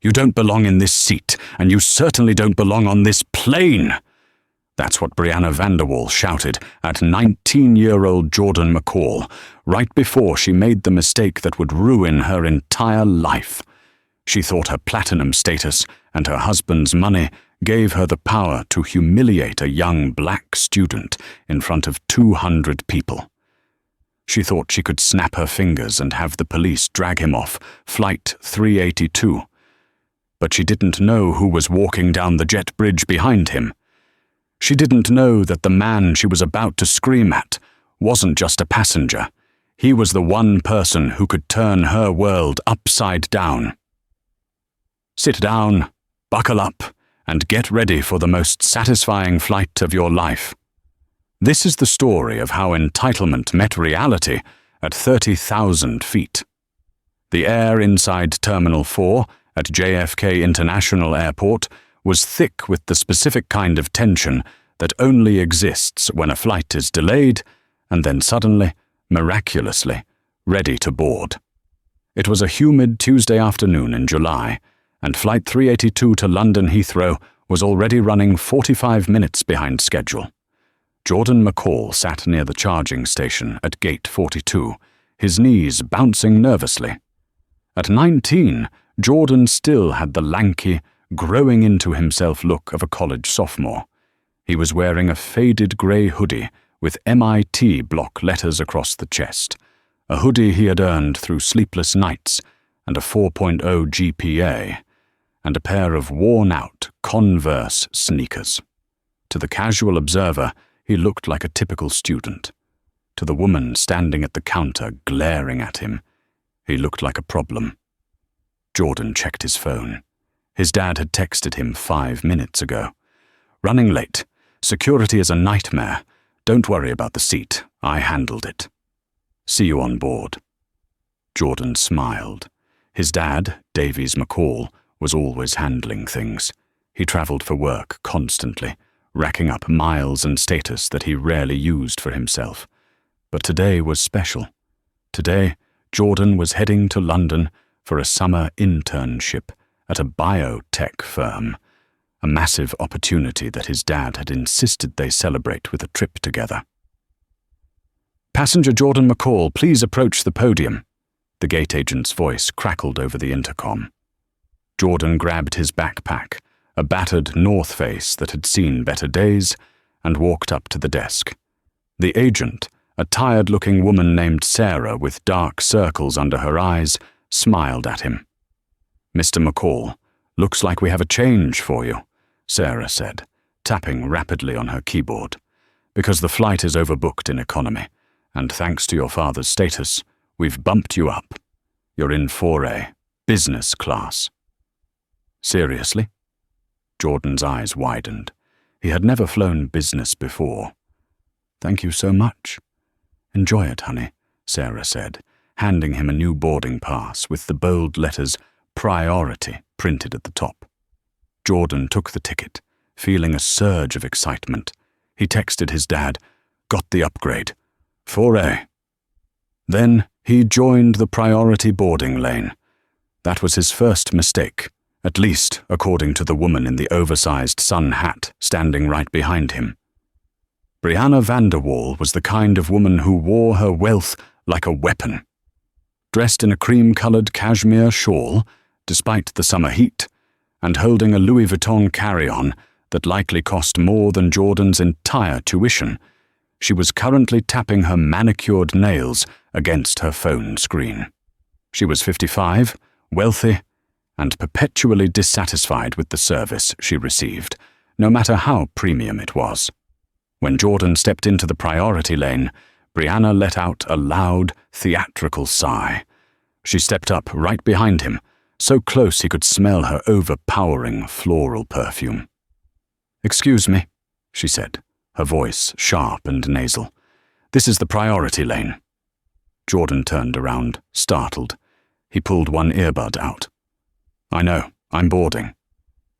You don't belong in this seat, and you certainly don't belong on this plane. That's what Brianna Vanderwall shouted at 19-year-old Jordan McCall, right before she made the mistake that would ruin her entire life. She thought her platinum status and her husband's money gave her the power to humiliate a young black student in front of 200 people. She thought she could snap her fingers and have the police drag him off Flight 382. But she didn't know who was walking down the jet bridge behind him. She didn't know that the man she was about to scream at wasn't just a passenger. He was the one person who could turn her world upside down. Sit down, buckle up, and get ready for the most satisfying flight of your life. This is the story of how entitlement met reality at 30,000 feet. The air inside Terminal 4 at JFK International Airport was thick with the specific kind of tension that only exists when a flight is delayed and then suddenly, miraculously, ready to board. It was a humid Tuesday afternoon in July, and Flight 382 to London Heathrow was already running 45 minutes behind schedule. Jordan McCall sat near the charging station at Gate 42, his knees bouncing nervously. At 19, Jordan still had the lanky, growing into himself look of a college sophomore. He was wearing a faded grey hoodie with MIT block letters across the chest, a hoodie he had earned through sleepless nights and a 4.0 GPA, and a pair of worn-out Converse sneakers. To the casual observer, he looked like a typical student. To the woman standing at the counter glaring at him, he looked like a problem. Jordan checked his phone. His dad had texted him 5 minutes ago. Running late. Security is a nightmare. Don't worry about the seat. I handled it. See you on board. Jordan smiled. His dad, Davies McCall, was always handling things. He traveled for work constantly, racking up miles and status that he rarely used for himself. But today was special. Today, Jordan was heading to London for a summer internship at a biotech firm, a massive opportunity that his dad had insisted they celebrate with a trip together. Passenger Jordan McCall, please approach the podium. The gate agent's voice crackled over the intercom. Jordan grabbed his backpack, a battered North Face that had seen better days, and walked up to the desk. The agent, a tired-looking woman named Sarah with dark circles under her eyes, smiled at him. Mr. McCall, looks like we have a change for you, Sarah said, tapping rapidly on her keyboard. Because the flight is overbooked in economy, and thanks to your father's status, we've bumped you up. You're in 4A, business class. Seriously? Jordan's eyes widened. He had never flown business before. Thank you so much. Enjoy it, honey, Sarah said, handing him a new boarding pass with the bold letters Priority printed at the top. Jordan took the ticket, feeling a surge of excitement. He texted his dad, got the upgrade. 4A. Then he joined the priority boarding lane. That was his first mistake, at least according to the woman in the oversized sun hat standing right behind him. Brianna Vanderwall was the kind of woman who wore her wealth like a weapon. Dressed in a cream-colored cashmere shawl, despite the summer heat, and holding a Louis Vuitton carry-on that likely cost more than Jordan's entire tuition, she was currently tapping her manicured nails against her phone screen. She was 55, wealthy, and perpetually dissatisfied with the service she received, no matter how premium it was. When Jordan stepped into the priority lane, Brianna let out a loud, theatrical sigh. She stepped up right behind him, so close he could smell her overpowering floral perfume. "Excuse me," she said, her voice sharp and nasal. "This is the priority lane." Jordan turned around, startled. He pulled one earbud out. "I know, I'm boarding."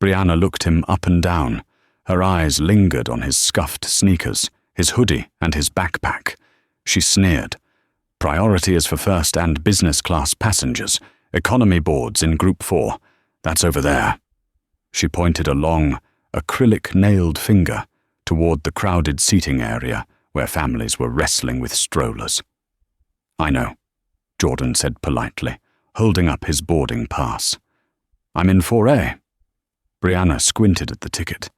Brianna looked him up and down. Her eyes lingered on his scuffed sneakers, his hoodie, and his backpack. She sneered. "Priority is for first and business class passengers, economy boards in Group 4. That's over there. She pointed a long, acrylic-nailed finger toward the crowded seating area where families were wrestling with strollers. I know, Jordan said politely, holding up his boarding pass. I'm in 4A. Brianna squinted at the ticket,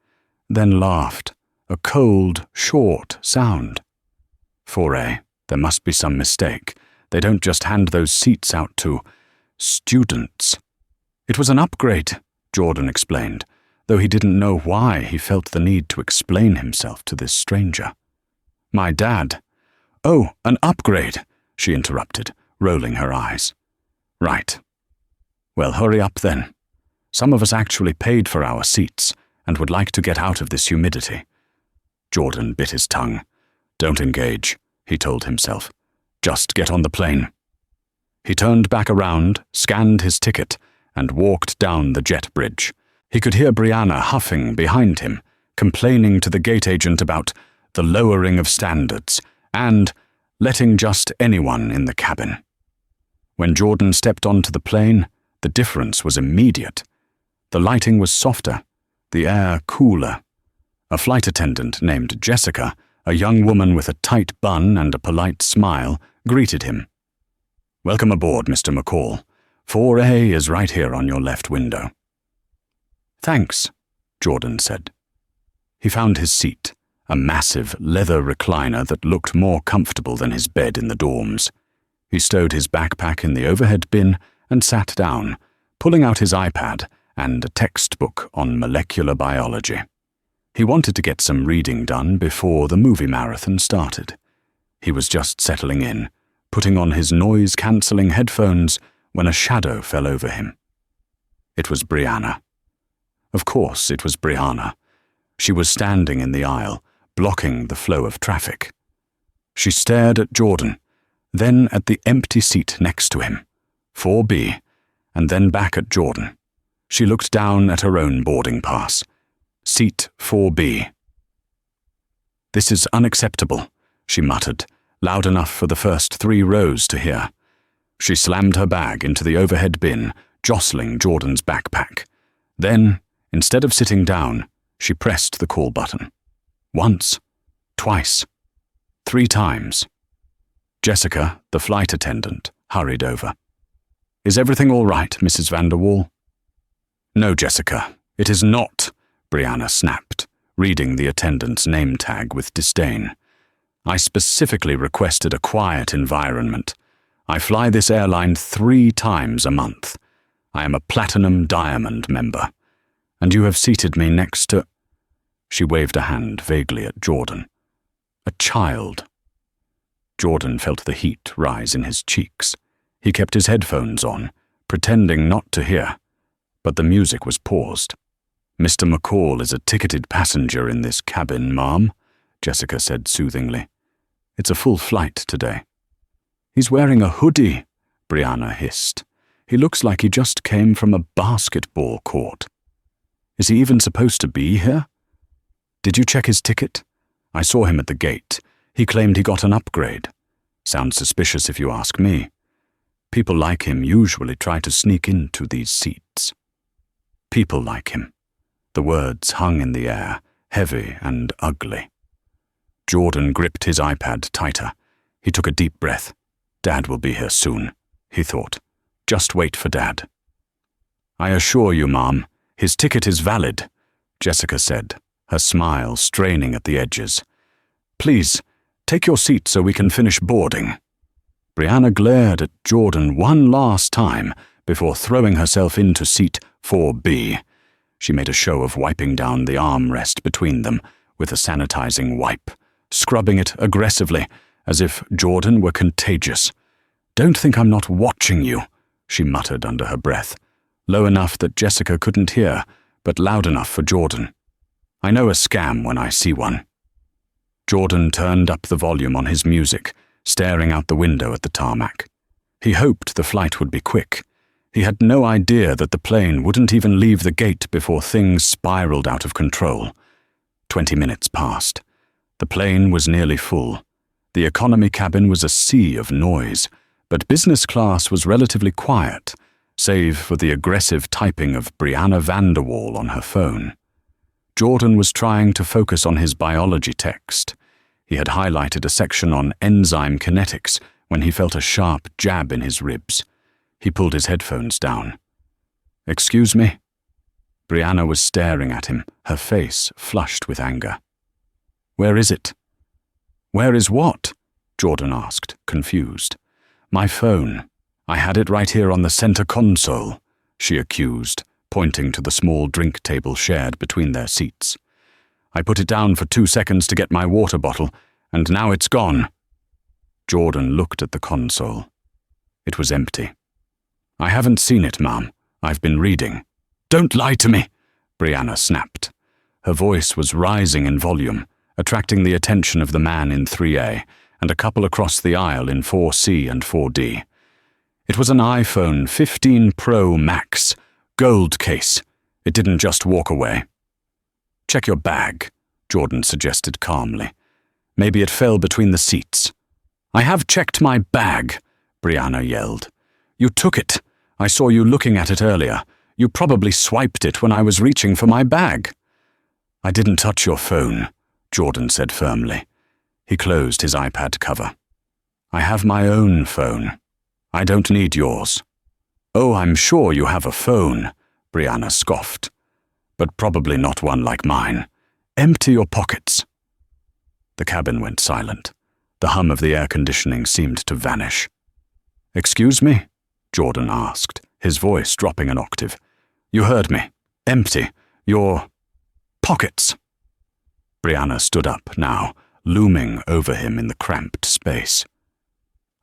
then laughed, a cold, short sound. 4A, there must be some mistake. They don't just hand those seats out to students. It was an upgrade, Jordan explained, though he didn't know why he felt the need to explain himself to this stranger. My dad. Oh, an upgrade, she interrupted, rolling her eyes. Right. Well, hurry up then. Some of us actually paid for our seats and would like to get out of this humidity. Jordan bit his tongue. Don't engage, he told himself. Just get on the plane. He turned back around, scanned his ticket, and walked down the jet bridge. He could hear Brianna huffing behind him, complaining to the gate agent about the lowering of standards and letting just anyone in the cabin. When Jordan stepped onto the plane, the difference was immediate. The lighting was softer, the air cooler. A flight attendant named Jessica, a young woman with a tight bun and a polite smile, greeted him. Welcome aboard, Mr. McCall. 4A is right here on your left window. Thanks, Jordan said. He found his seat, a massive leather recliner that looked more comfortable than his bed in the dorms. He stowed his backpack in the overhead bin and sat down, pulling out his iPad and a textbook on molecular biology. He wanted to get some reading done before the movie marathon started. He was just settling in, putting on his noise-cancelling headphones when a shadow fell over him. It was Brianna. Of course it was Brianna. She was standing in the aisle, blocking the flow of traffic. She stared at Jordan, then at the empty seat next to him, 4B, and then back at Jordan. She looked down at her own boarding pass. Seat 4B. This is unacceptable, she muttered, loud enough for the first 3 rows to hear. She slammed her bag into the overhead bin, jostling Jordan's backpack. Then, instead of sitting down, she pressed the call button. Once, twice, 3 times. Jessica, the flight attendant, hurried over. Is everything all right, Mrs. Vanderwall? No, Jessica, it is not, Brianna snapped, reading the attendant's name tag with disdain. I specifically requested a quiet environment. I fly this airline 3 times a month. I am a Platinum Diamond member. And you have seated me next to... She waved a hand vaguely at Jordan. A child. Jordan felt the heat rise in his cheeks. He kept his headphones on, pretending not to hear. But the music was paused. Mr. McCall is a ticketed passenger in this cabin, ma'am, Jessica said soothingly. It's a full flight today. He's wearing a hoodie, Brianna hissed. He looks like he just came from a basketball court. Is he even supposed to be here? Did you check his ticket? I saw him at the gate. He claimed he got an upgrade. Sounds suspicious if you ask me. People like him usually try to sneak into these seats. People like him. The words hung in the air, heavy and ugly. Jordan gripped his iPad tighter. He took a deep breath. Dad will be here soon, he thought. Just wait for Dad. I assure you, ma'am, his ticket is valid, Jessica said, her smile straining at the edges. Please, take your seat so we can finish boarding. Brianna glared at Jordan one last time before throwing herself into seat 4B. She made a show of wiping down the armrest between them with a sanitizing wipe, scrubbing it aggressively, as if Jordan were contagious. Don't think I'm not watching you, she muttered under her breath, low enough that Jessica couldn't hear, but loud enough for Jordan. I know a scam when I see one. Jordan turned up the volume on his music, staring out the window at the tarmac. He hoped the flight would be quick. He had no idea that the plane wouldn't even leave the gate before things spiraled out of control. 20 minutes passed. The plane was nearly full. The economy cabin was a sea of noise, but business class was relatively quiet, save for the aggressive typing of Brianna Vanderwall on her phone. Jordan was trying to focus on his biology text. He had highlighted a section on enzyme kinetics when he felt a sharp jab in his ribs. He pulled his headphones down. "Excuse me?" Brianna was staring at him, her face flushed with anger. "Where is it?" "Where is what?" Jordan asked, confused. "My phone. I had it right here on the center console," she accused, pointing to the small drink table shared between their seats. "I put it down for 2 seconds to get my water bottle, and now it's gone." Jordan looked at the console. It was empty. "I haven't seen it, Mom. I've been reading." "Don't lie to me," Brianna snapped. Her voice was rising in volume, attracting the attention of the man in 3A and a couple across the aisle in 4C and 4D. It was an iPhone 15 Pro Max, gold case. It didn't just walk away. "Check your bag," Jordan suggested calmly. "Maybe it fell between the seats." "I have checked my bag," Brianna yelled. "You took it. I saw you looking at it earlier. You probably swiped it when I was reaching for my bag." "I didn't touch your phone," Jordan said firmly. He closed his iPad cover. "I have my own phone. I don't need yours." "Oh, I'm sure you have a phone," Brianna scoffed. "But probably not one like mine. Empty your pockets." The cabin went silent. The hum of the air conditioning seemed to vanish. "Excuse me?" Jordan asked, his voice dropping an octave. "You heard me. Empty your pockets." Brianna stood up now, looming over him in the cramped space.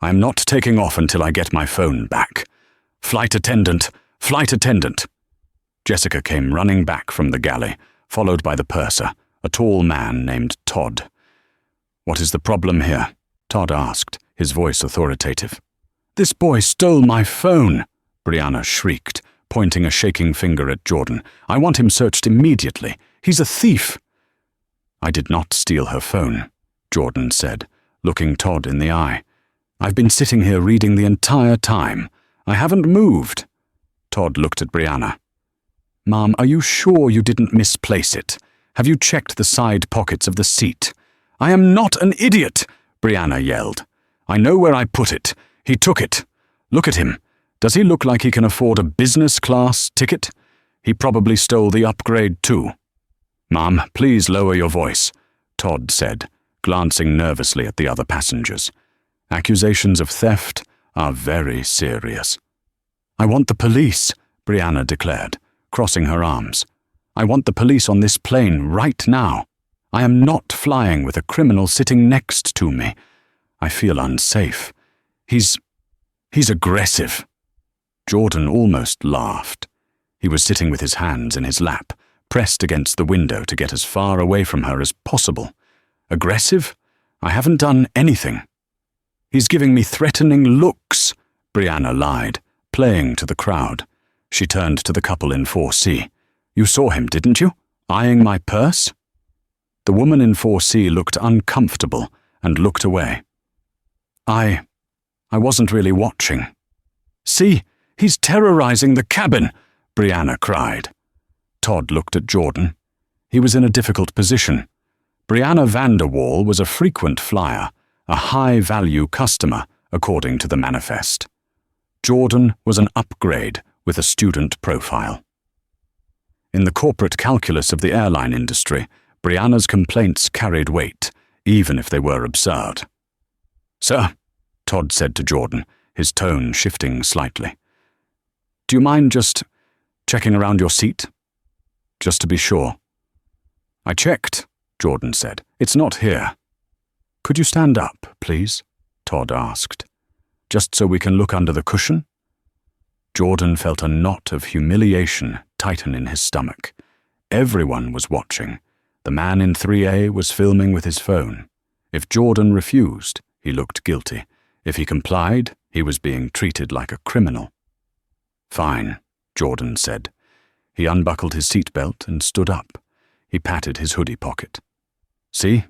"I'm not taking off until I get my phone back. Flight attendant, flight attendant." Jessica came running back from the galley, followed by the purser, a tall man named Todd. "What is the problem here?" Todd asked, his voice authoritative. "This boy stole my phone," Brianna shrieked, pointing a shaking finger at Jordan. "I want him searched immediately. He's a thief." "I did not steal her phone," Jordan said, looking Todd in the eye. "I've been sitting here reading the entire time. I haven't moved." Todd looked at Brianna. "Mom, are you sure you didn't misplace it? Have you checked the side pockets of the seat?" "I am not an idiot," Brianna yelled. "I know where I put it. He took it. Look at him. Does he look like he can afford a business class ticket? He probably stole the upgrade too." "Mom, please lower your voice," Todd said, glancing nervously at the other passengers. "Accusations of theft are very serious." "I want the police," Brianna declared, crossing her arms. "I want the police on this plane right now. I am not flying with a criminal sitting next to me. I feel unsafe. He's aggressive." Jordan almost laughed. He was sitting with his hands in his lap, pressed against the window to get as far away from her as possible. "Aggressive? I haven't done anything." "He's giving me threatening looks," Brianna lied, playing to the crowd. She turned to the couple in 4C. "You saw him, didn't you? Eyeing my purse?" The woman in 4C looked uncomfortable and looked away. I wasn't really watching." "See, he's terrorizing the cabin," Brianna cried. Todd looked at Jordan. He was in a difficult position. Brianna Vanderwall was a frequent flyer, a high-value customer, according to the manifest. Jordan was an upgrade with a student profile. In the corporate calculus of the airline industry, Brianna's complaints carried weight, even if they were absurd. "Sir," Todd said to Jordan, his tone shifting slightly. "Do you mind just checking around your seat? Just to be sure." "I checked," Jordan said. "It's not here." "Could you stand up, please?" Todd asked. "Just so we can look under the cushion?" Jordan felt a knot of humiliation tighten in his stomach. Everyone was watching. The man in 3A was filming with his phone. If Jordan refused, he looked guilty. If he complied, he was being treated like a criminal. "Fine," Jordan said. He unbuckled his seatbelt and stood up. He patted his hoodie pocket. "See?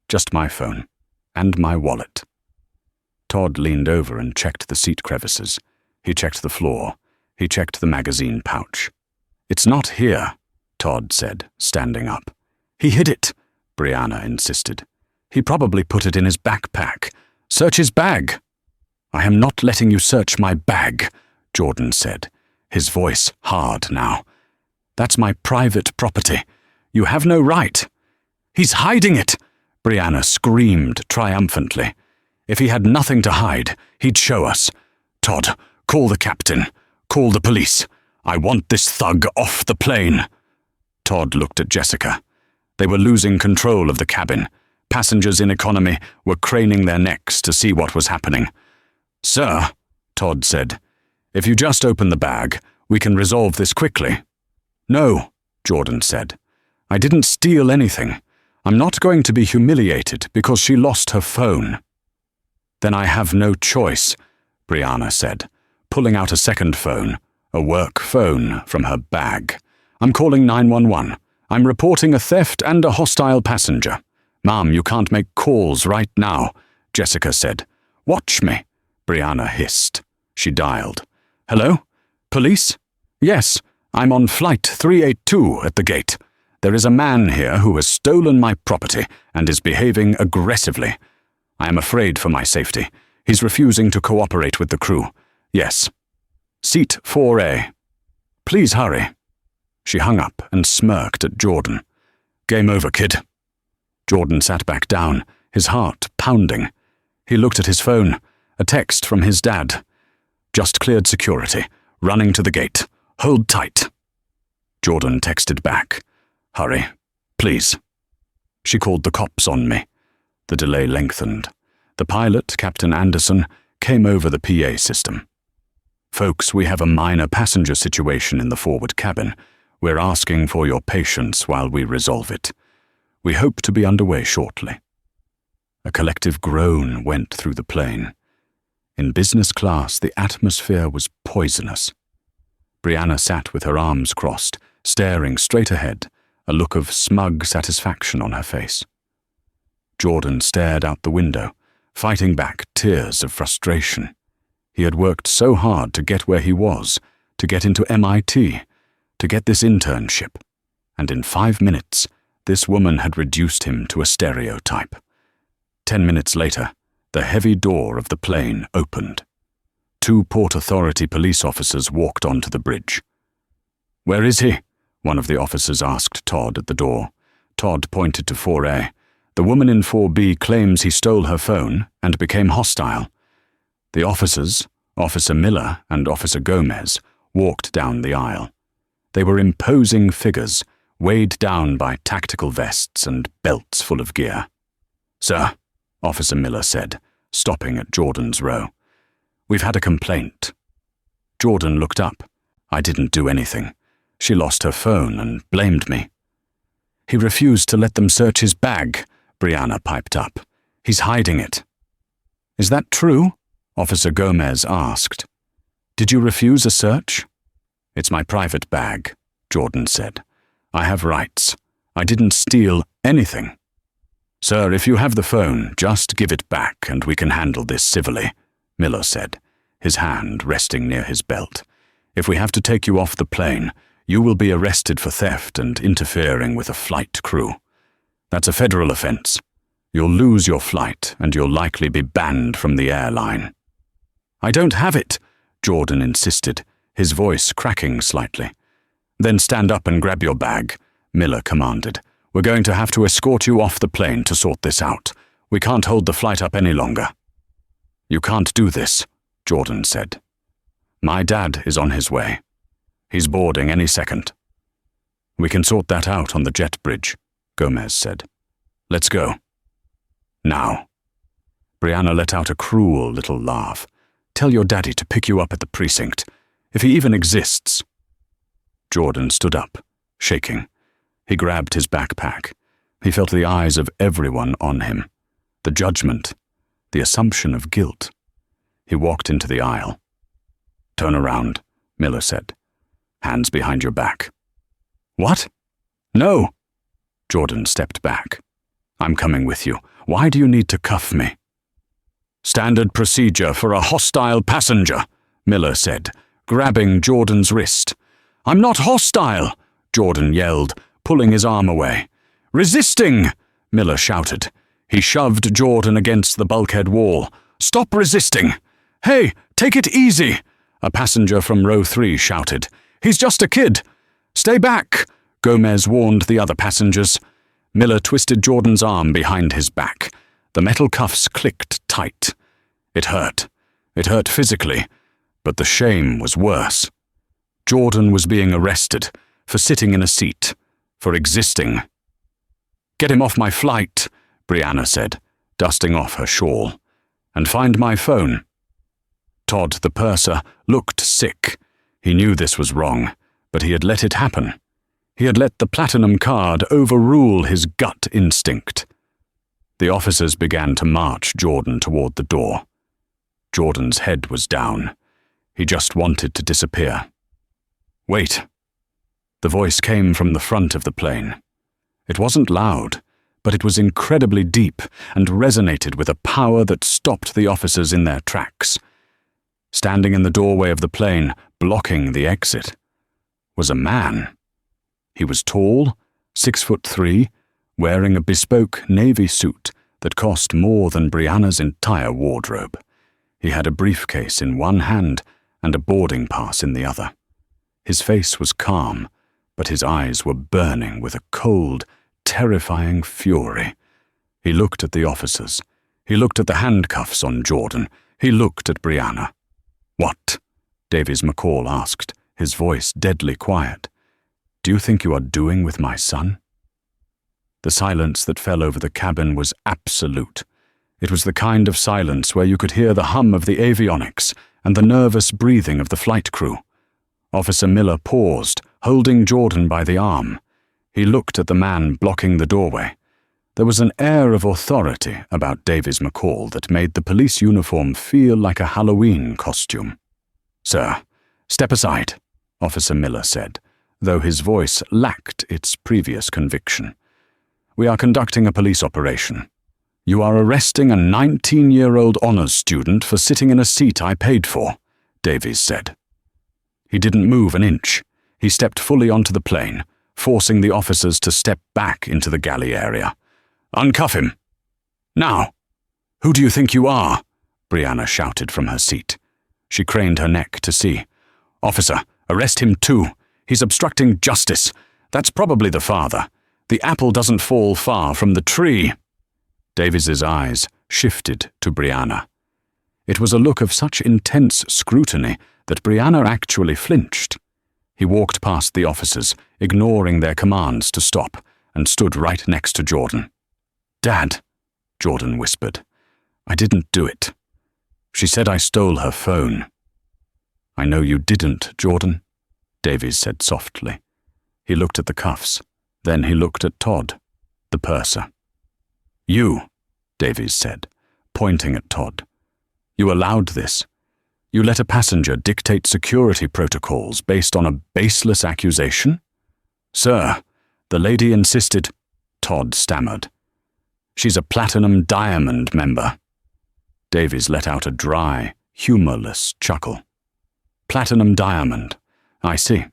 Just my phone. And my wallet." Todd leaned over and checked the seat crevices. He checked the floor. He checked the magazine pouch. "It's not here," Todd said, standing up. "He hid it," Brianna insisted. "He probably put it in his backpack. Search his bag." "I am not letting you search my bag," Jordan said, his voice hard now. "That's my private property. You have no right." "He's hiding it!" Brianna screamed triumphantly. "If he had nothing to hide, he'd show us. Todd, call the captain. Call the police. I want this thug off the plane." Todd looked at Jessica. They were losing control of the cabin. Passengers in economy were craning their necks to see what was happening. "Sir," Todd said, "if you just open the bag, we can resolve this quickly." "No," Jordan said. "I didn't steal anything. I'm not going to be humiliated because she lost her phone." "Then I have no choice," Brianna said, pulling out a second phone, a work phone, from her bag. "I'm calling 911. I'm reporting a theft and a hostile passenger." "Ma'am, you can't make calls right now," Jessica said. "Watch me," Brianna hissed. She dialed. "Hello? Police? Yes, I'm on flight 382 at the gate. There is a man here who has stolen my property and is behaving aggressively. I am afraid for my safety. He's refusing to cooperate with the crew. Yes. Seat 4A. Please hurry." She hung up and smirked at Jordan. "Game over, kid." Jordan sat back down, his heart pounding. He looked at his phone, a text from his dad. "Just cleared security. Running to the gate. Hold tight." Jordan texted back. "Hurry, please." She called the cops on me. The delay lengthened. The pilot, Captain Anderson, came over the PA system. "Folks, we have a minor passenger situation in the forward cabin. We're asking for your patience while we resolve it. We hope to be underway shortly." A collective groan went through the plane. In business class, the atmosphere was poisonous. Brianna sat with her arms crossed, staring straight ahead, a look of smug satisfaction on her face. Jordan stared out the window, fighting back tears of frustration. He had worked so hard to get where he was, to get into MIT, to get this internship, and in 5 minutes, this woman had reduced him to a stereotype. 10 minutes later, the heavy door of the plane opened. 2 Port Authority police officers walked onto the bridge. "Where is he?" one of the officers asked Todd at the door. Todd pointed to 4A. "The woman in 4B claims he stole her phone and became hostile." The officers, Officer Miller and Officer Gomez, walked down the aisle. They were imposing figures, weighed down by tactical vests and belts full of gear. "Sir," Officer Miller said, stopping at Jordan's row. "We've had a complaint." Jordan looked up. "I didn't do anything. She lost her phone and blamed me." "He refused to let them search his bag," Brianna piped up. "He's hiding it." "Is that true?" Officer Gomez asked. "Did you refuse a search?" "It's my private bag," Jordan said. "I have rights. I didn't steal anything." "Sir, if you have the phone, just give it back and we can handle this civilly," Miller said, his hand resting near his belt. "If we have to take you off the plane, you will be arrested for theft and interfering with a flight crew. That's a federal offense. You'll lose your flight and you'll likely be banned from the airline." "I don't have it," Jordan insisted, his voice cracking slightly. "Then stand up and grab your bag," Miller commanded. "We're going to have to escort you off the plane to sort this out. We can't hold the flight up any longer." "You can't do this," Jordan said. "My dad is on his way. He's boarding any second." "We can sort that out on the jet bridge," Gomez said. "Let's go." "Now." Brianna let out a cruel little laugh. "Tell your daddy to pick you up at the precinct, if he even exists." Jordan stood up, shaking. He grabbed his backpack. He felt the eyes of everyone on him. The judgment, the assumption of guilt. He walked into the aisle. "Turn around," Miller said. "Hands behind your back." "What?" "No." Jordan stepped back. "I'm coming with you. Why do you need to cuff me?" "Standard procedure for a hostile passenger," Miller said, grabbing Jordan's wrist. "I'm not hostile," Jordan yelled, pulling his arm away. "Resisting," Miller shouted. He shoved Jordan against the bulkhead wall. "Stop resisting!" "Hey, take it easy," a passenger from row 3 shouted. "He's just a kid." "Stay back," Gomez warned the other passengers. Miller twisted Jordan's arm behind his back. The metal cuffs clicked tight. It hurt. It hurt physically, but the shame was worse. Jordan was being arrested for sitting in a seat, for existing. "Get him off my flight," Brianna said, dusting off her shawl. "And find my phone." Todd, the purser, looked sick. He knew this was wrong, but he had let it happen. He had let the platinum card overrule his gut instinct. The officers began to march Jordan toward the door. Jordan's head was down. He just wanted to disappear. "Wait." The voice came from the front of the plane. It wasn't loud, but it was incredibly deep and resonated with a power that stopped the officers in their tracks. Standing in the doorway of the plane, blocking the exit, was a man. He was tall, 6'3", wearing a bespoke navy suit that cost more than Brianna's entire wardrobe. He had a briefcase in one hand and a boarding pass in the other. His face was calm, but his eyes were burning with a cold, terrifying fury. He looked at the officers. He looked at the handcuffs on Jordan. He looked at Brianna. "What?" Davies McCall asked, his voice deadly quiet. "Do you think you are doing with my son?" The silence that fell over the cabin was absolute. It was the kind of silence where you could hear the hum of the avionics and the nervous breathing of the flight crew. Officer Miller paused, holding Jordan by the arm. He looked at the man blocking the doorway. There was an air of authority about Davies McCall that made the police uniform feel like a Halloween costume. "Sir, step aside," Officer Miller said, though his voice lacked its previous conviction. "We are conducting a police operation. You are arresting a 19-year-old honors student for sitting in a seat I paid for," Davies said. He didn't move an inch. He stepped fully onto the plane, forcing the officers to step back into the galley area. "Uncuff him. Now." "Who do you think you are?" Brianna shouted from her seat. She craned her neck to see. "Officer, arrest him too. He's obstructing justice. That's probably the father. The apple doesn't fall far from the tree." Davies's eyes shifted to Brianna. It was a look of such intense scrutiny that Brianna actually flinched. He walked past the officers, ignoring their commands to stop, and stood right next to Jordan. "Dad," Jordan whispered, "I didn't do it. She said I stole her phone." "I know you didn't, Jordan," Davies said softly. He looked at the cuffs. Then he looked at Todd, the purser. "You," Davies said, pointing at Todd. "You allowed this. You let a passenger dictate security protocols based on a baseless accusation?" "Sir, the lady insisted," Todd stammered. "She's a Platinum Diamond member." Davies let out a dry, humorless chuckle. "Platinum Diamond. I see."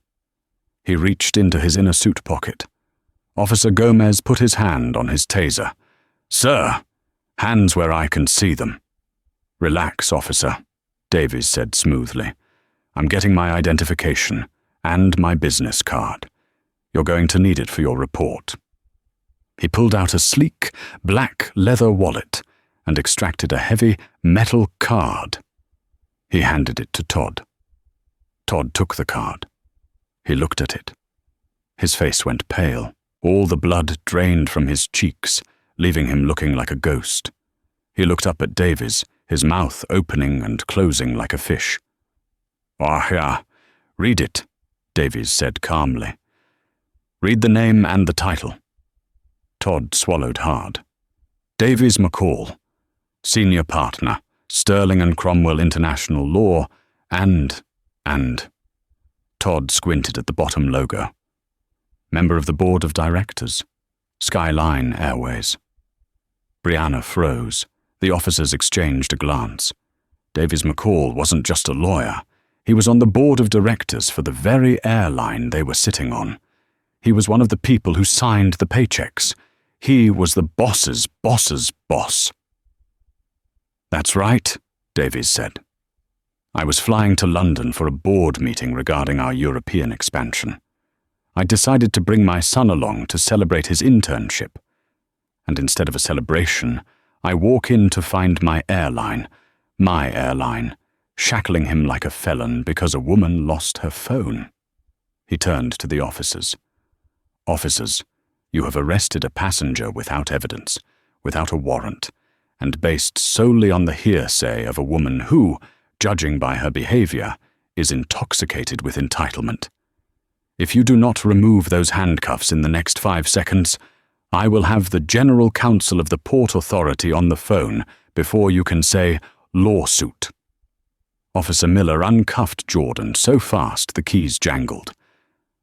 He reached into his inner suit pocket. Officer Gomez put his hand on his taser. "Sir, hands where I can see them." "Relax, officer," Davies said smoothly. "I'm getting my identification and my business card. You're going to need it for your report." He pulled out a sleek, black leather wallet and extracted a heavy metal card. He handed it to Todd. Todd took the card. He looked at it. His face went pale. All the blood drained from his cheeks, leaving him looking like a ghost. He looked up at Davies, his mouth opening and closing like a fish. "Ah, yeah. Read it," Davies said calmly. "Read the name and the title." Todd swallowed hard. "Davies McCall, Senior Partner, Sterling and Cromwell International Law, and... Todd squinted at the bottom logo. Member of the Board of Directors, Skyline Airways. Brianna froze. The officers exchanged a glance. Davies McCall wasn't just a lawyer. He was on the board of directors for the very airline they were sitting on. He was one of the people who signed the paychecks. He was the boss's boss's boss. "That's right," Davies said. "I was flying to London for a board meeting regarding our European expansion. I decided to bring my son along to celebrate his internship. And instead of a celebration, I walk in to find my airline, shackling him like a felon because a woman lost her phone." He turned to the officers. "Officers, you have arrested a passenger without evidence, without a warrant, and based solely on the hearsay of a woman who, judging by her behavior, is intoxicated with entitlement. If you do not remove those handcuffs in the next 5 seconds, I will have the General Counsel of the Port Authority on the phone before you can say lawsuit." Officer Miller uncuffed Jordan so fast the keys jangled.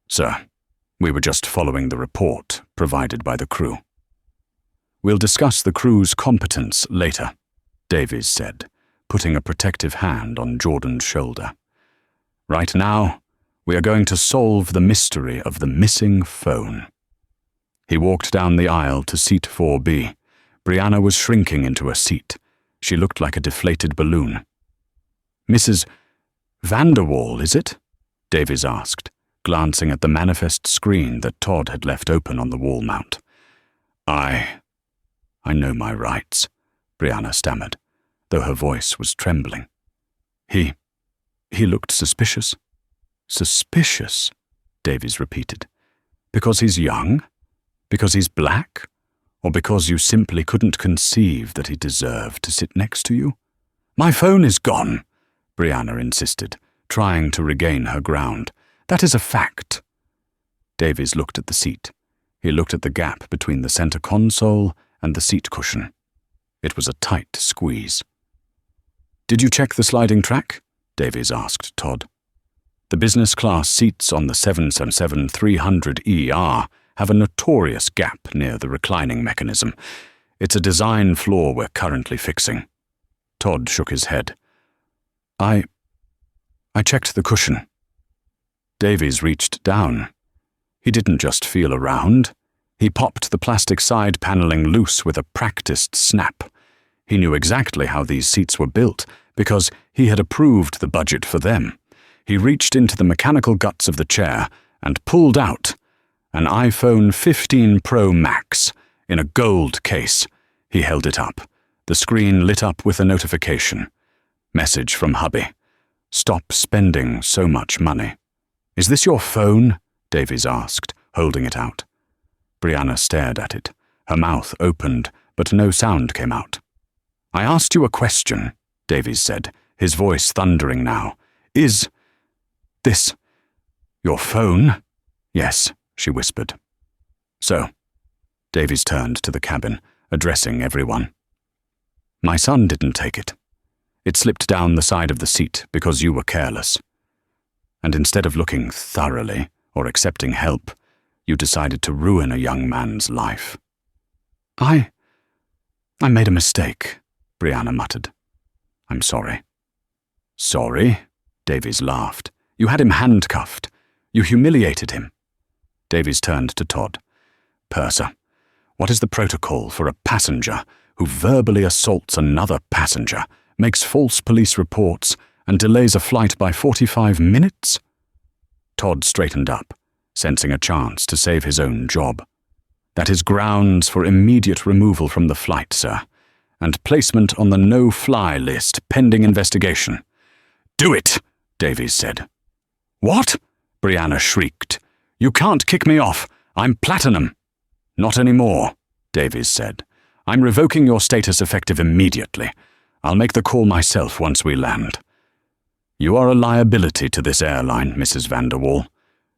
"Sir, we were just following the report provided by the crew." "We'll discuss the crew's competence later," Davies said, putting a protective hand on Jordan's shoulder. "Right now, we are going to solve the mystery of the missing phone." He walked down the aisle to seat 4B. Brianna was shrinking into a seat. She looked like a deflated balloon. "Mrs. Vanderwall, is it?" Davies asked, glancing at the manifest screen that Todd had left open on the wall mount. I know my rights," Brianna stammered, though her voice was trembling. He looked suspicious." "Suspicious?" Davies repeated. "Because he's young? Because he's black? Or because you simply couldn't conceive that he deserved to sit next to you?" "My phone is gone," Brianna insisted, trying to regain her ground. "That is a fact." Davies looked at the seat. He looked at the gap between the center console and the seat cushion. It was a tight squeeze. "Did you check the sliding track?" Davies asked Todd. "The business class seats on the 777-300ER have a notorious gap near the reclining mechanism. It's a design flaw we're currently fixing." Todd shook his head. I checked the cushion." Davies reached down. He didn't just feel around. He popped the plastic side paneling loose with a practiced snap. He knew exactly how these seats were built because he had approved the budget for them. He reached into the mechanical guts of the chair and pulled out an iPhone 15 Pro Max in a gold case. He held it up. The screen lit up with a notification. Message from hubby. "Stop spending so much money." "Is this your phone?" Davies asked, holding it out. Brianna stared at it. Her mouth opened, but no sound came out. "I asked you a question," Davies said, his voice thundering now. "Is this your phone?" "Yes," she whispered. "So," Davies turned to the cabin, addressing everyone. "My son didn't take it. It slipped down the side of the seat because you were careless. And instead of looking thoroughly or accepting help, you decided to ruin a young man's life." I made a mistake," Brianna muttered. "I'm sorry." "Sorry?" Davies laughed. "You had him handcuffed. You humiliated him." Davies turned to Todd. "Purser, what is the protocol for a passenger who verbally assaults another passenger, makes false police reports, and delays a flight by 45 minutes? Todd straightened up, sensing a chance to save his own job. "That is grounds for immediate removal from the flight, sir, and placement on the no-fly list pending investigation." "Do it," Davies said. "What?" Brianna shrieked. "You can't kick me off. I'm platinum." "Not anymore," Davies said. "I'm revoking your status effective immediately. I'll make the call myself once we land. You are a liability to this airline, Mrs. Vanderwall.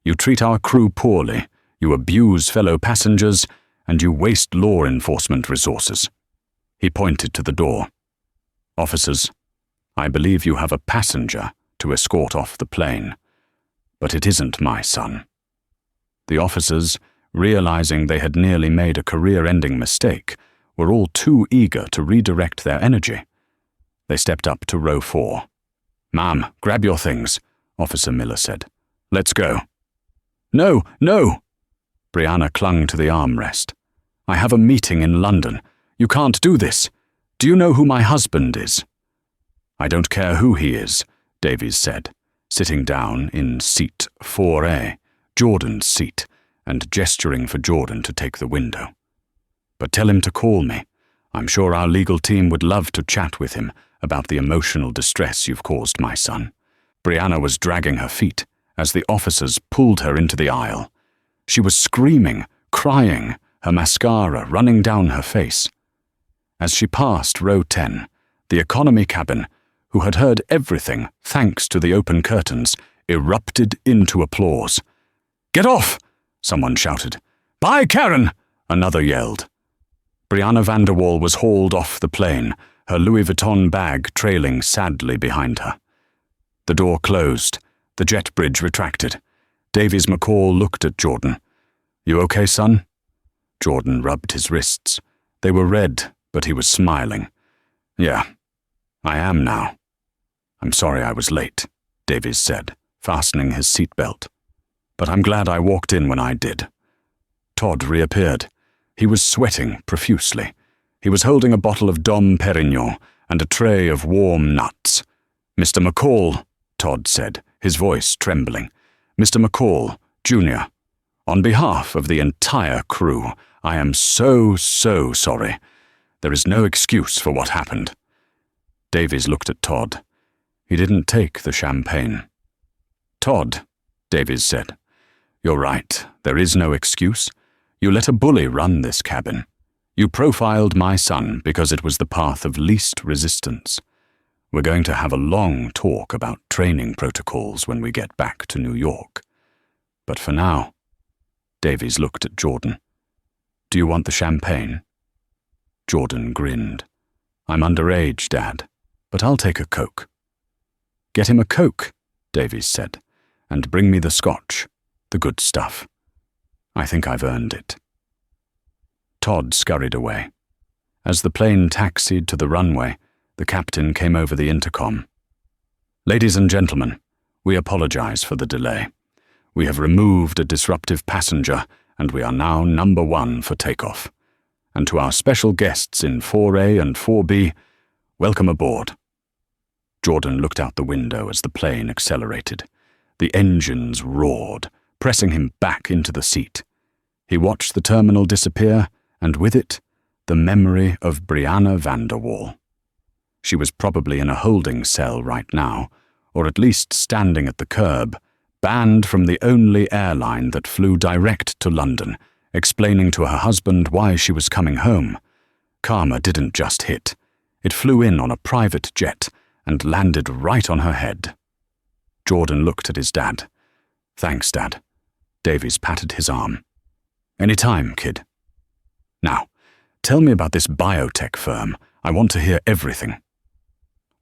You treat our crew poorly, you abuse fellow passengers, and you waste law enforcement resources." He pointed to the door. "Officers, I believe you have a passenger to escort off the plane, but it isn't my son." The officers, realizing they had nearly made a career-ending mistake, were all too eager to redirect their energy. They stepped up to row 4. "Ma'am, grab your things. Officer Miller said. "Let's go." "No, no!" Brianna clung to the armrest. "I have a meeting in London. You can't do this. Do you know who my husband is?" "I don't care who he is," Davies said, sitting down in seat 4A, Jordan's seat, and gesturing for Jordan to take the window. "But tell him to call me. I'm sure our legal team would love to chat with him about the emotional distress you've caused my son." Brianna was dragging her feet as the officers pulled her into the aisle. She was screaming, crying, her mascara running down her face. As she passed row 10, the economy cabin, who had heard everything thanks to the open curtains, erupted into applause. "Get off!" someone shouted. "Bye, Karen!" another yelled. Brianna Vanderwall was hauled off the plane, her Louis Vuitton bag trailing sadly behind her. The door closed. The jet bridge retracted. Davies McCall looked at Jordan. "You okay, son?" Jordan rubbed his wrists. They were red, but he was smiling. "Yeah, I am now." "I'm sorry I was late," Davies said, fastening his seatbelt. "But I'm glad I walked in when I did." Todd reappeared. He was sweating profusely. He was holding a bottle of Dom Perignon and a tray of warm nuts. "Mr. McCall," Todd said, his voice trembling. "Mr. McCall, Jr., on behalf of the entire crew, I am so sorry. There is no excuse for what happened." Davies looked at Todd. He didn't take the champagne. "Todd," Davies said, "you're right, there is no excuse. You let a bully run this cabin. You profiled my son because it was the path of least resistance. We're going to have a long talk about training protocols when we get back to New York. But for now," Davies looked at Jordan. "Do you want the champagne?" Jordan grinned. "I'm underage, Dad, but I'll take a Coke." "Get him a Coke," Davies said, "and bring me the scotch, the good stuff. I think I've earned it." Todd scurried away. As the plane taxied to the runway, the captain came over the intercom. "Ladies and gentlemen, we apologize for the delay. We have removed a disruptive passenger, and we are now number 1 for takeoff. And to our special guests in 4A and 4B, welcome aboard." Jordan looked out the window as the plane accelerated. The engines roared, pressing him back into the seat. He watched the terminal disappear, and with it, the memory of Brianna Vanderwall. She was probably in a holding cell right now, or at least standing at the curb, banned from the only airline that flew direct to London, explaining to her husband why she was coming home. Karma didn't just hit. It flew in on a private jet and landed right on her head. Jordan looked at his dad. "Thanks, Dad." Davies patted his arm. "Any time, kid. Now, tell me about this biotech firm. I want to hear everything."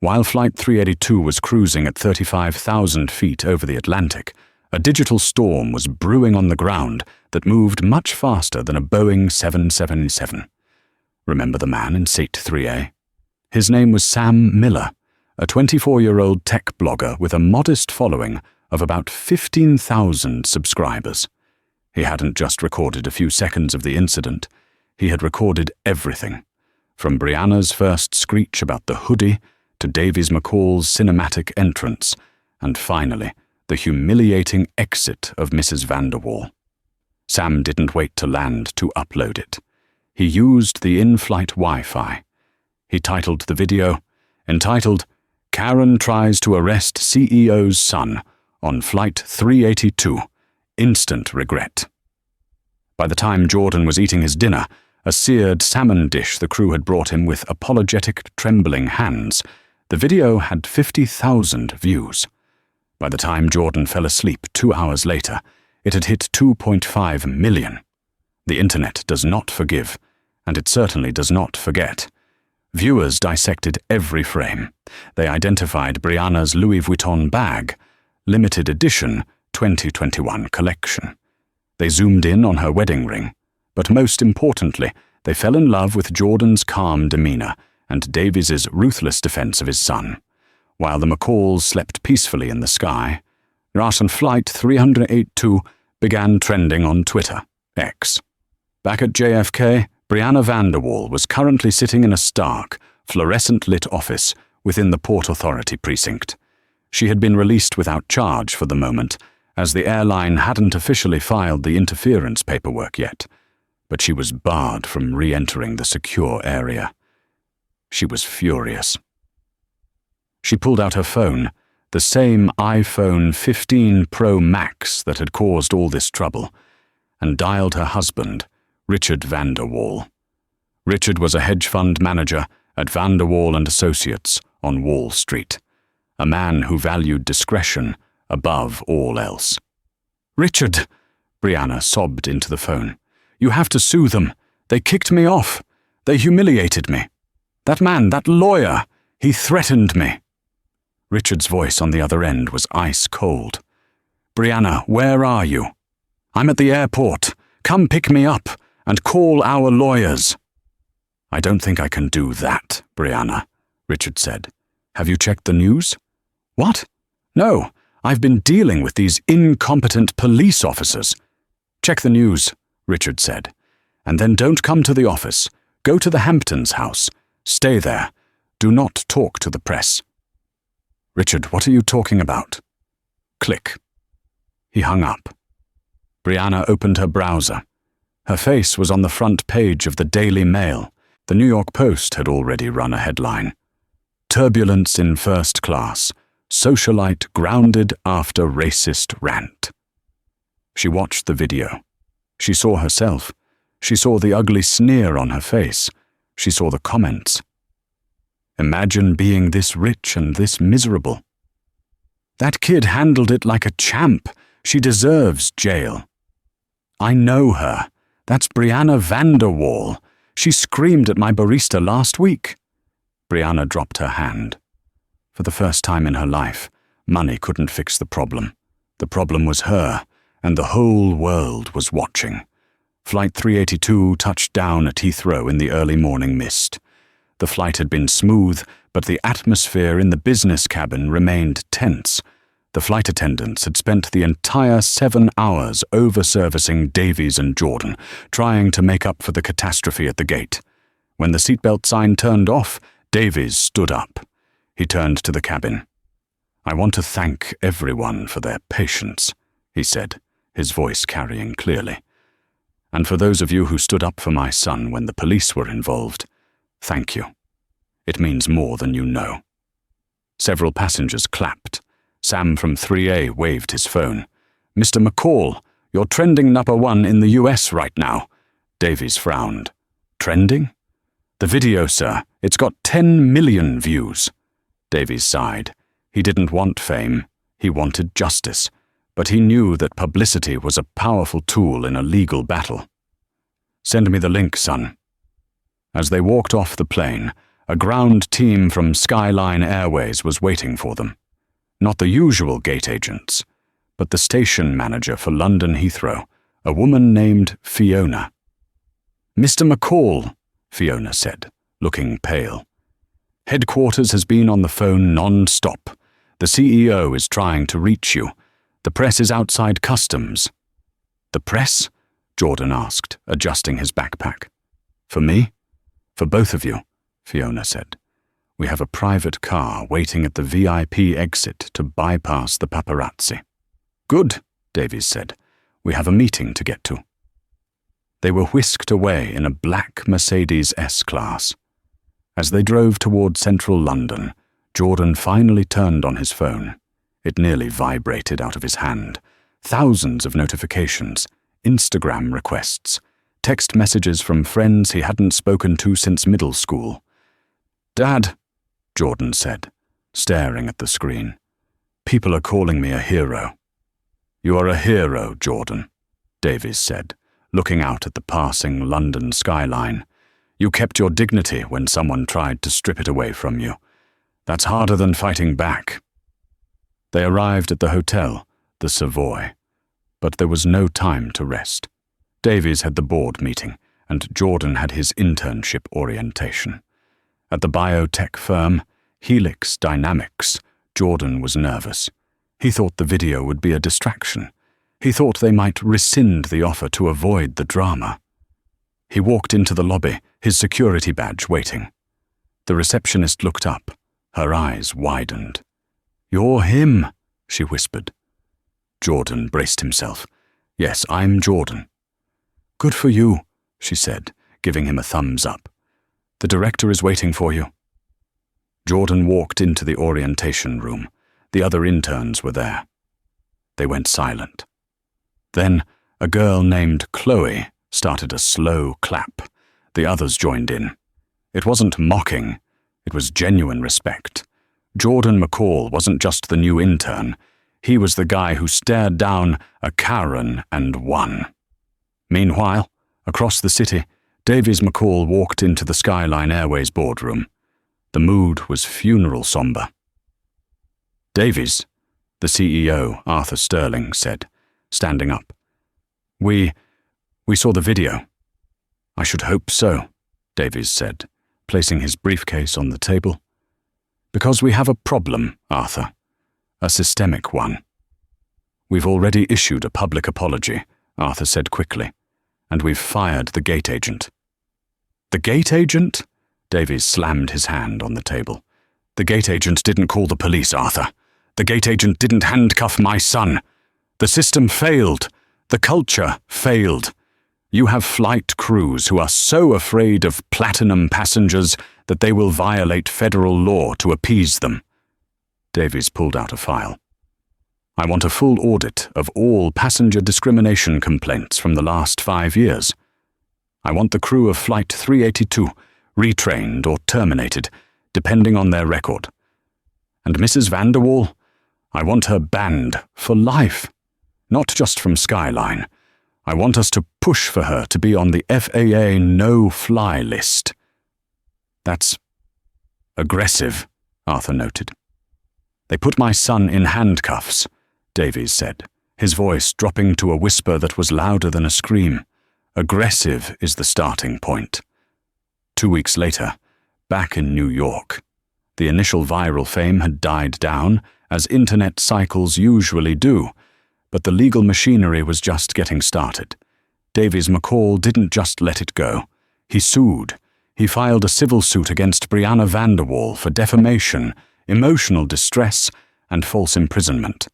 While Flight 382 was cruising at 35,000 feet over the Atlantic, a digital storm was brewing on the ground that moved much faster than a Boeing 777. Remember the man in seat 3A? His name was Sam Miller, a 24-year-old tech blogger with a modest following of about 15,000 subscribers. He hadn't just recorded a few seconds of the incident. He had recorded everything, from Brianna's first screech about the hoodie to Davies McCall's cinematic entrance, and finally, the humiliating exit of Mrs. Vanderwall. Sam didn't wait to land to upload it. He used the in-flight Wi-Fi. He titled the video, entitled, "Karen Tries to Arrest CEO's Son on Flight 382, Instant Regret." By the time Jordan was eating his dinner, a seared salmon dish the crew had brought him with apologetic, trembling hands, the video had 50,000 views. By the time Jordan fell asleep 2 hours later, it had hit 2.5 million. The internet does not forgive, and it certainly does not forget. Viewers dissected every frame. They identified Brianna's Louis Vuitton bag, limited edition 2021 collection. They zoomed in on her wedding ring, but most importantly, they fell in love with Jordan's calm demeanor and Davies's ruthless defense of his son. While the McCalls slept peacefully in the sky, Russian Flight 382 began trending on Twitter, X. Back at JFK, Brianna Vanderwall was currently sitting in a stark, fluorescent-lit office within the Port Authority precinct. She had been released without charge for the moment, as the airline hadn't officially filed the interference paperwork yet, but she was barred from re-entering the secure area. She was furious. She pulled out her phone, the same iPhone 15 Pro Max that had caused all this trouble, and dialed her husband, Richard Vanderwall. Richard was a hedge fund manager at Vanderwall and Associates on Wall Street, a man who valued discretion above all else. "Richard," Brianna sobbed into the phone, "you have to sue them. They kicked me off. They humiliated me. That man, that lawyer, he threatened me." Richard's voice on the other end was ice cold. "Brianna, where are you?" "I'm at the airport. Come pick me up and call our lawyers." "I don't think I can do that, Brianna," Richard said. "Have you checked the news?" "What? No, I've been dealing with these incompetent police officers." "Check the news," Richard said. "And then don't come to the office. Go to the Hamptons house. Stay there. Do not talk to the press." "Richard, what are you talking about?" Click. He hung up. Brianna opened her browser. Her face was on the front page of the Daily Mail. The New York Post had already run a headline. "Turbulence in first class. Socialite grounded after racist rant." She watched the video. She saw herself. She saw the ugly sneer on her face. She saw the comments. Imagine being this rich and this miserable. "That kid handled it like a champ. She deserves jail." "I know her. That's Brianna Vanderwall. She screamed at my barista last week." Brianna dropped her hand. For the first time in her life, money couldn't fix the problem. The problem was her, and the whole world was watching. Flight 382 touched down at Heathrow in the early morning mist. The flight had been smooth, but the atmosphere in the business cabin remained tense. The flight attendants had spent the entire 7 hours over-servicing Davies and Jordan, trying to make up for the catastrophe at the gate. When the seatbelt sign turned off, Davies stood up. He turned to the cabin. "I want to thank everyone for their patience," he said, his voice carrying clearly. "And for those of you who stood up for my son when the police were involved, thank you. It means more than you know." Several passengers clapped. Sam from 3A waved his phone. "Mr. McCall, you're trending #1 in the US right now." Davies frowned. "Trending?" "The video, sir. It's got 10 million views." Davies sighed. He didn't want fame. He wanted justice. But he knew that publicity was a powerful tool in a legal battle. "Send me the link, son." As they walked off the plane, a ground team from Skyline Airways was waiting for them. Not the usual gate agents, but the station manager for London Heathrow, a woman named Fiona. "Mr. McCall," Fiona said, looking pale. "Headquarters has been on the phone non-stop. The CEO is trying to reach you. The press is outside customs." "The press?" Jordan asked, adjusting his backpack. "For me?" "For both of you," Fiona said. "We have a private car waiting at the VIP exit to bypass the paparazzi." "Good," Davies said. "We have a meeting to get to." They were whisked away in a black Mercedes S-Class. As they drove toward central London, Jordan finally turned on his phone. It nearly vibrated out of his hand. Thousands of notifications, Instagram requests, text messages from friends he hadn't spoken to since middle school. "Dad," Jordan said, staring at the screen. "People are calling me a hero." "You are a hero, Jordan," Davies said, looking out at the passing London skyline. "You kept your dignity when someone tried to strip it away from you. That's harder than fighting back." They arrived at the hotel, the Savoy, but there was no time to rest. Davies had the board meeting, and Jordan had his internship orientation. At the biotech firm, Helix Dynamics, Jordan was nervous. He thought the video would be a distraction. He thought they might rescind the offer to avoid the drama. He walked into the lobby, his security badge waiting. The receptionist looked up. Her eyes widened. "You're him," she whispered. Jordan braced himself. "Yes, I'm Jordan." "Good for you," she said, giving him a thumbs up. "The director is waiting for you." Jordan walked into the orientation room. The other interns were there. They went silent. Then a girl named Chloe started a slow clap. The others joined in. It wasn't mocking. It was genuine respect. Jordan McCall wasn't just the new intern. He was the guy who stared down a Karen and won. Meanwhile, across the city, Davies McCall walked into the Skyline Airways boardroom. The mood was funeral somber. "Davies," the CEO, Arthur Sterling, said, standing up. We saw the video." "I should hope so," Davies said, placing his briefcase on the table. "Because we have a problem, Arthur. A systemic one." "We've already issued a public apology," Arthur said quickly, "and we've fired the gate agent." "The gate agent?" Davies slammed his hand on the table. "The gate agent didn't call the police, Arthur. The gate agent didn't handcuff my son. The system failed. The culture failed. You have flight crews who are so afraid of platinum passengers that they will violate federal law to appease them." Davies pulled out a file. "I want a full audit of all passenger discrimination complaints from the last 5 years. I want the crew of Flight 382 retrained or terminated, depending on their record. And Mrs. Vanderwall, I want her banned for life, not just from Skyline. I want us to push for her to be on the FAA no-fly list." "That's aggressive," Arthur noted. "They put my son in handcuffs," Davies said, his voice dropping to a whisper that was louder than a scream. "Aggressive is the starting point." 2 weeks later, back in New York, the initial viral fame had died down, as internet cycles usually do, but the legal machinery was just getting started. Davies McCall didn't just let it go. He sued. He filed a civil suit against Brianna Vanderwall for defamation, emotional distress, and false imprisonment.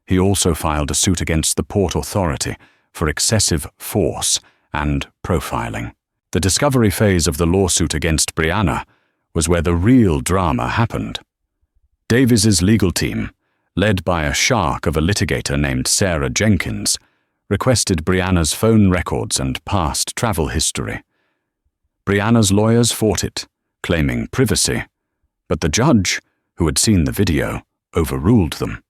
He also filed a suit against the Port Authority for excessive force and profiling. The discovery phase of the lawsuit against Brianna was where the real drama happened. Davies's legal team, led by a shark of a litigator named Sarah Jenkins, requested Brianna's phone records and past travel history. Brianna's lawyers fought it, claiming privacy, but the judge, who had seen the video, overruled them.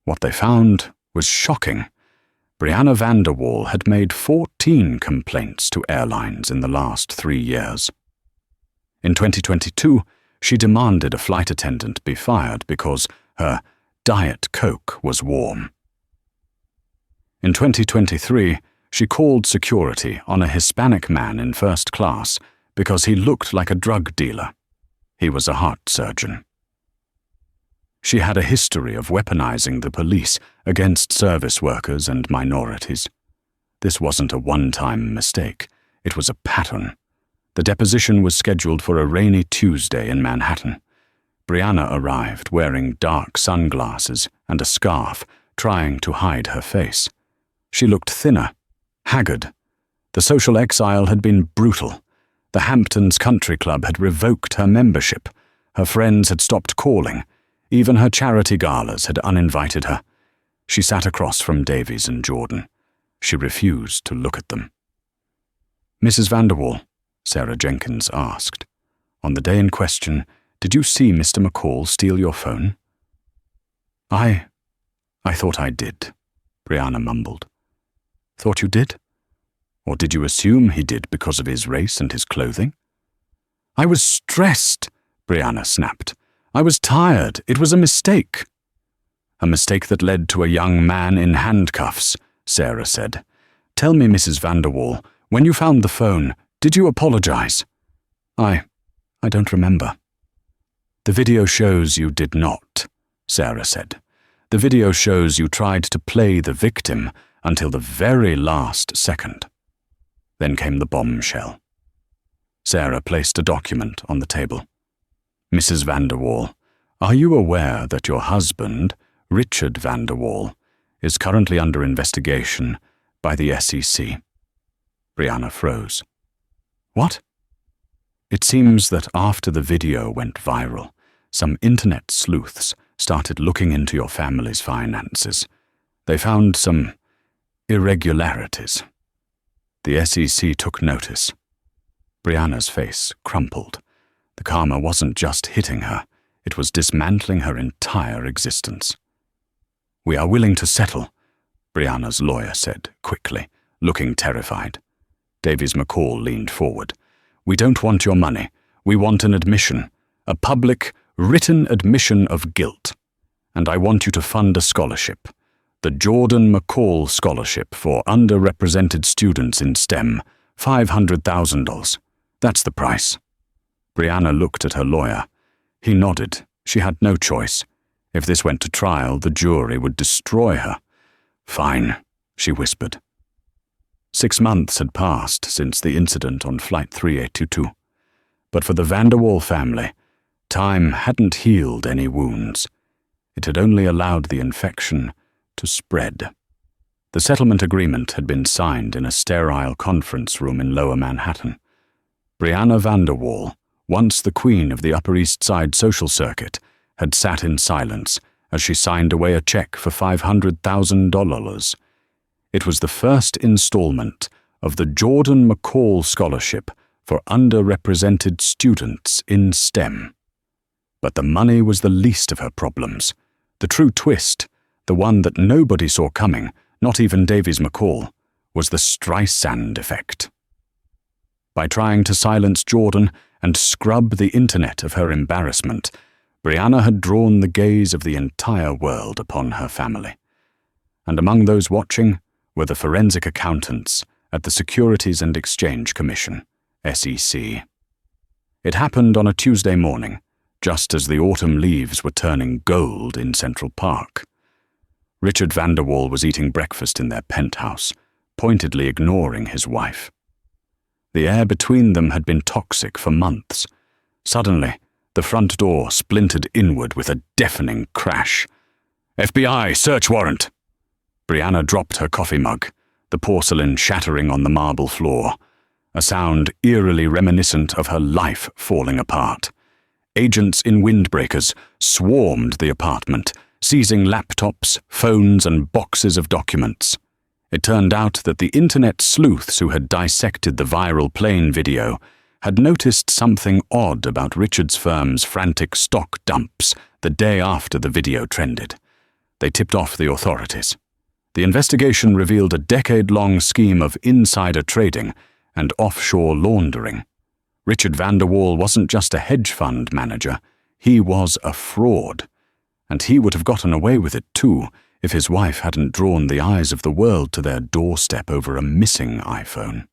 What they found was shocking. Brianna Vanderwall had made 14 complaints to airlines in the last 3 years. In 2022, she demanded a flight attendant be fired because her Diet Coke was warm. In 2023, she called security on a Hispanic man in first class because he looked like a drug dealer. He was a heart surgeon. She had a history of weaponizing the police against service workers and minorities. This wasn't a one-time mistake. It was a pattern. The deposition was scheduled for a rainy Tuesday in Manhattan. Brianna arrived wearing dark sunglasses and a scarf, trying to hide her face. She looked thinner, haggard. The social exile had been brutal. The Hamptons Country Club had revoked her membership. Her friends had stopped calling. Even her charity galas had uninvited her. She sat across from Davies and Jordan. She refused to look at them. "Mrs. Vanderwall," Sarah Jenkins asked, "on the day in question, did you see Mr. McCall steal your phone?" I thought I did," Brianna mumbled. "Thought you did? Or did you assume he did because of his race and his clothing?" "I was stressed," Brianna snapped. "I was tired. It was a mistake." "A mistake that led to a young man in handcuffs," Sarah said. "Tell me, Mrs. Vanderwall, when you found the phone, did you apologize?" I don't remember." "The video shows you did not," Sarah said. The video shows you tried to play the victim until the very last second. Then came the bombshell. Sarah placed a document on the table. Mrs. Vanderwall, are you aware that your husband, Richard Vanderwall, is currently under investigation by the SEC? Brianna froze. What? It seems that after the video went viral, some internet sleuths started looking into your family's finances. They found some irregularities. The SEC took notice. Brianna's face crumpled. The karma wasn't just hitting her, it was dismantling her entire existence. We are willing to settle, Brianna's lawyer said quickly, looking terrified. Davies McCall leaned forward. We don't want your money. We want an admission, a public, written admission of guilt. And I want you to fund a scholarship, the Jordan McCall Scholarship for underrepresented students in STEM, $500,000. That's the price. Brianna looked at her lawyer. He nodded. She had no choice. If this went to trial, the jury would destroy her. Fine, she whispered. 6 months had passed since the incident on Flight 3822. But for the Vanderwall family, time hadn't healed any wounds. It had only allowed the infection to spread. The settlement agreement had been signed in a sterile conference room in Lower Manhattan. Brianna Vanderwall, once the queen of the Upper East Side social circuit, had sat in silence as she signed away a check for $500,000. It was the first installment of the Jordan McCall Scholarship for underrepresented students in STEM. But the money was the least of her problems. The true twist, the one that nobody saw coming, not even Davies McCall, was the Streisand effect. By trying to silence Jordan and scrub the internet of her embarrassment, Brianna had drawn the gaze of the entire world upon her family. And among those watching were the forensic accountants at the Securities and Exchange Commission, SEC. It happened on a Tuesday morning, just as the autumn leaves were turning gold in Central Park. Richard Vanderwall was eating breakfast in their penthouse, pointedly ignoring his wife. The air between them had been toxic for months. Suddenly, the front door splintered inward with a deafening crash. FBI, search warrant! Brianna dropped her coffee mug, the porcelain shattering on the marble floor, a sound eerily reminiscent of her life falling apart. Agents in windbreakers swarmed the apartment, seizing laptops, phones, and boxes of documents. It turned out that the internet sleuths who had dissected the viral plane video had noticed something odd about Richard's firm's frantic stock dumps the day after the video trended. They tipped off the authorities. The investigation revealed a decade-long scheme of insider trading and offshore laundering. Richard Vanderwall wasn't just a hedge fund manager, he was a fraud. And he would have gotten away with it too if his wife hadn't drawn the eyes of the world to their doorstep over a missing iPhone.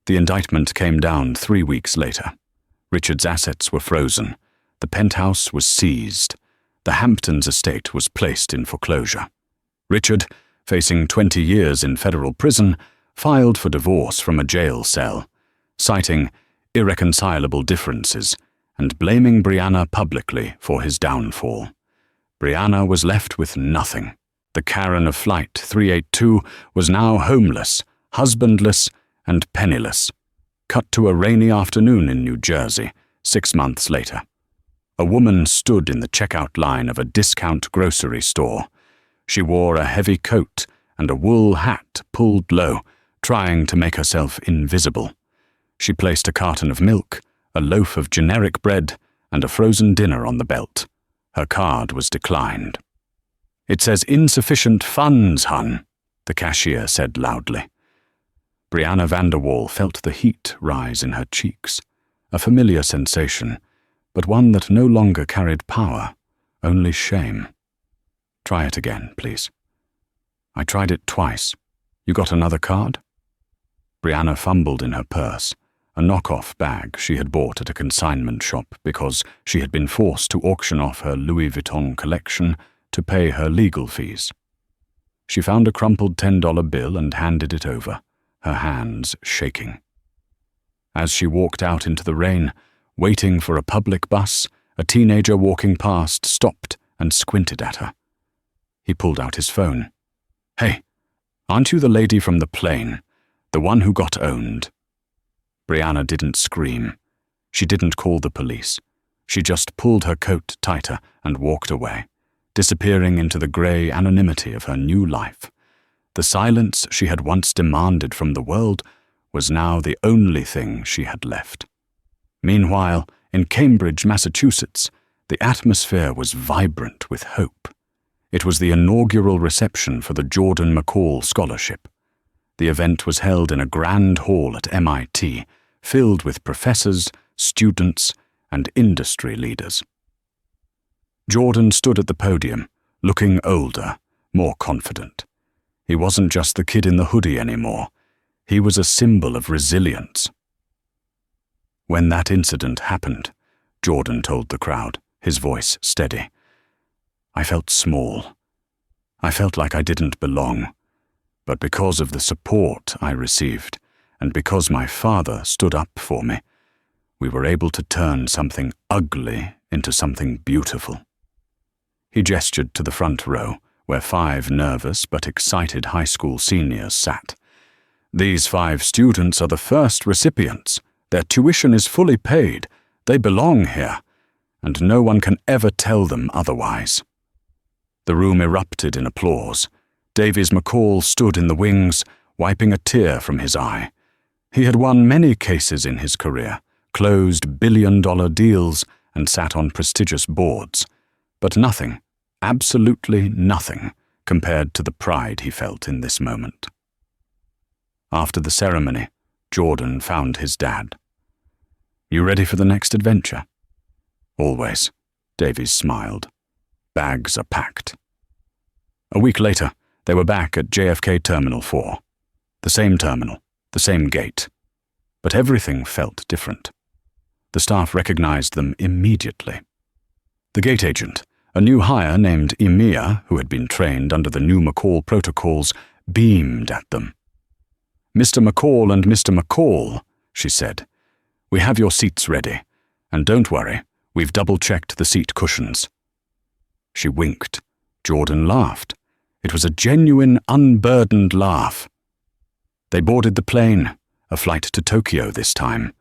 The indictment came down 3 weeks later. Richard's assets were frozen. The penthouse was seized. The Hamptons estate was placed in foreclosure. Richard, facing 20 years in federal prison, filed for divorce from a jail cell, citing irreconcilable differences and blaming Brianna publicly for his downfall. Brianna was left with nothing. The Karen of Flight 382 was now homeless, husbandless, and penniless. Cut to a rainy afternoon in New Jersey, 6 months later. A woman stood in the checkout line of a discount grocery store. She wore a heavy coat and a wool hat pulled low, trying to make herself invisible. She placed a carton of milk, a loaf of generic bread, and a frozen dinner on the belt. Her card was declined. "It says insufficient funds, hun," the cashier said loudly. Brianna Vanderwall felt the heat rise in her cheeks, a familiar sensation, but one that no longer carried power, only shame. "Try it again, please." "I tried it twice. You got another card?" Brianna fumbled in her purse, a knockoff bag she had bought at a consignment shop because she had been forced to auction off her Louis Vuitton collection to pay her legal fees. She found a crumpled $10 bill and handed it over, her hands shaking. As she walked out into the rain, waiting for a public bus, a teenager walking past stopped and squinted at her. He pulled out his phone. "Hey, aren't you the lady from the plane, the one who got owned?" Brianna didn't scream. She didn't call the police. She just pulled her coat tighter and walked away, disappearing into the grey anonymity of her new life. The silence she had once demanded from the world was now the only thing she had left. Meanwhile, in Cambridge, Massachusetts, the atmosphere was vibrant with hope. It was the inaugural reception for the Jordan McCall Scholarship. The event was held in a grand hall at MIT, filled with professors, students, and industry leaders. Jordan stood at the podium, looking older, more confident. He wasn't just the kid in the hoodie anymore. He was a symbol of resilience. When that incident happened, Jordan told the crowd, his voice steady, I felt small. I felt like I didn't belong. But because of the support I received, and because my father stood up for me, we were able to turn something ugly into something beautiful. He gestured to the front row, where 5 nervous but excited high school seniors sat. These 5 students are the first recipients. Their tuition is fully paid. They belong here, and no one can ever tell them otherwise. The room erupted in applause. Davies McCall stood in the wings, wiping a tear from his eye. He had won many cases in his career, closed billion-dollar deals, and sat on prestigious boards. But nothing, absolutely nothing, compared to the pride he felt in this moment. After the ceremony, Jordan found his dad. "You ready for the next adventure?" "Always," Davies smiled. "Bags are packed." A week later, they were back at JFK Terminal 4. The same terminal, the same gate. But everything felt different. The staff recognized them immediately. The gate agent, a new hire named Emir, who had been trained under the new McCall protocols, beamed at them. "Mr. McCall and Mr. McCall," she said, "we have your seats ready. And don't worry, we've double-checked the seat cushions." She winked. Jordan laughed. It was a genuine, unburdened laugh. They boarded the plane, a flight to Tokyo this time.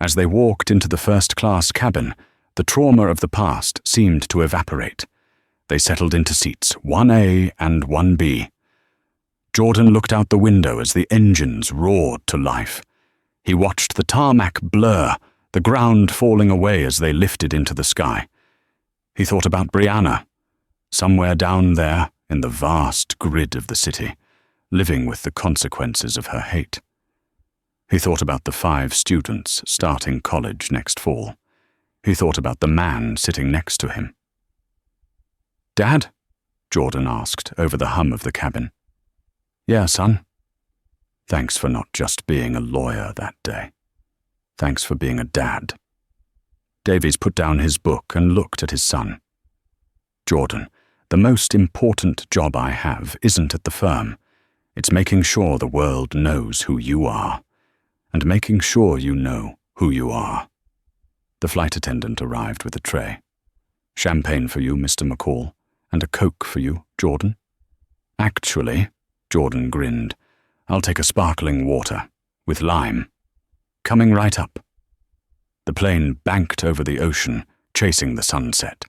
As they walked into the first-class cabin, the trauma of the past seemed to evaporate. They settled into seats 1A and 1B. Jordan looked out the window as the engines roared to life. He watched the tarmac blur, the ground falling away as they lifted into the sky. He thought about Brianna, somewhere down there in the vast grid of the city, living with the consequences of her hate. He thought about the 5 students starting college next fall. He thought about the man sitting next to him. "Dad?" Jordan asked over the hum of the cabin. "Yeah, son. Thanks for not just being a lawyer that day. Thanks for being a dad." Davies put down his book and looked at his son. "Jordan, the most important job I have isn't at the firm. It's making sure the world knows who you are, and making sure you know who you are." The flight attendant arrived with a tray. "Champagne for you, Mr. McCall, and a Coke for you, Jordan." "Actually," Jordan grinned, "I'll take a sparkling water, with lime. Coming right up." The plane banked over the ocean, chasing the sunset.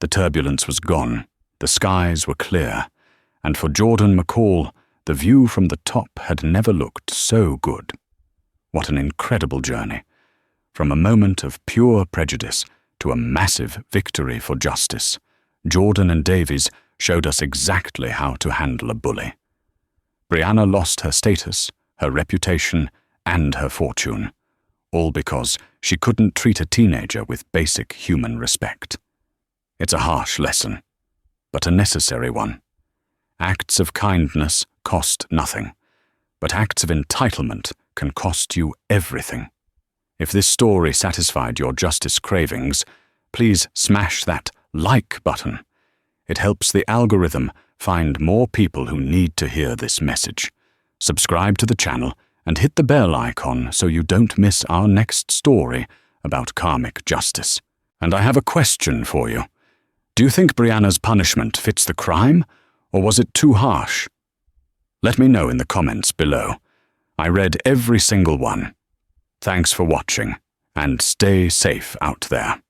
The turbulence was gone, the skies were clear, and for Jordan McCall, the view from the top had never looked so good. What an incredible journey. From a moment of pure prejudice to a massive victory for justice, Jordan and Davies showed us exactly how to handle a bully. Brianna lost her status, her reputation, and her fortune, all because she couldn't treat a teenager with basic human respect. It's a harsh lesson, but a necessary one. Acts of kindness cost nothing, but acts of entitlement can cost you everything. If this story satisfied your justice cravings, please smash that like button. It helps the algorithm find more people who need to hear this message. Subscribe to the channel and hit the bell icon so you don't miss our next story about karmic justice. And I have a question for you. Do you think Brianna's punishment fits the crime, or was it too harsh? Let me know in the comments below. I read every single one. Thanks for watching, and stay safe out there.